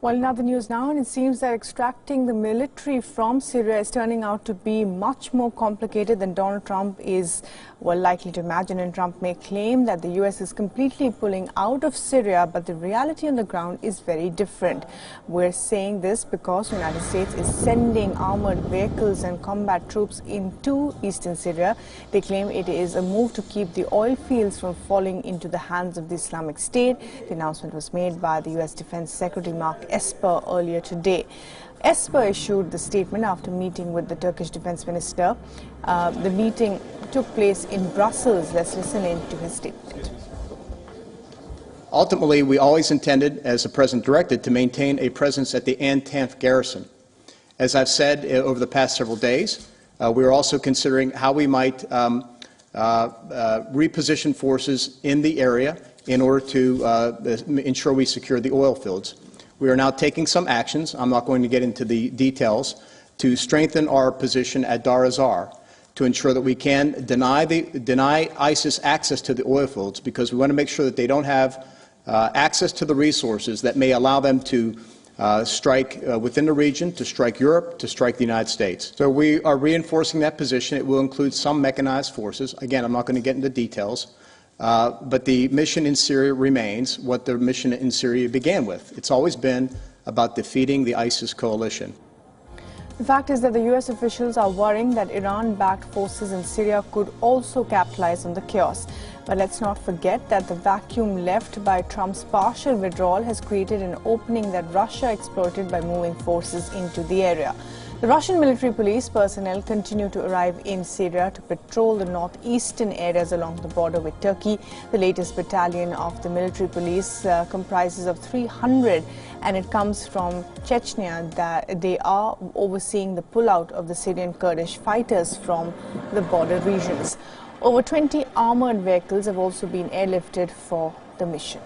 Well, in other news now, and it seems that extracting the military from Syria is turning out to be much more complicated than Donald Trump is likely to imagine. And Trump may claim that the U.S. is completely pulling out of Syria, but the reality on the ground is very different. We're saying this because the United States is sending armored vehicles and combat troops into eastern Syria. They claim it is a move to keep the oil fields from falling into the hands of the Islamic State. The announcement was made by the U.S. Defense Secretary Mark Esper earlier today. Esper issued the statement after meeting with the Turkish Defense Minister. The meeting took place in Brussels. Let's listen in to his statement. Ultimately, we always intended, as the President directed, to maintain a presence at the Antanf garrison. As I've said over the past several days, we are also considering how we might reposition forces in the area in order to ensure we secure the oil fields. We are now taking some actions, I'm not going to get into the details, to strengthen our position at Dar es-Zar to ensure that we can deny ISIS access to the oil fields, because we want to make sure that they don't have access to the resources that may allow them to strike within the region, to strike Europe, to strike the United States. So we are reinforcing that position. It will include some mechanized forces. Again, I'm not going to get into details. But the mission in Syria remains what the mission in Syria began with. It's always been about defeating the ISIS coalition. The fact is that the U.S. officials are worrying that Iran-backed forces in Syria could also capitalize on the chaos. But let's not forget that the vacuum left by Trump's partial withdrawal has created an opening that Russia exploited by moving forces into the area. The Russian military police personnel continue to arrive in Syria to patrol the northeastern areas along the border with Turkey. The latest battalion of the military police comprises of 300, and it comes from Chechnya. That they are overseeing the pullout of the Syrian Kurdish fighters from the border regions. Over 20 armored vehicles have also been airlifted for the mission.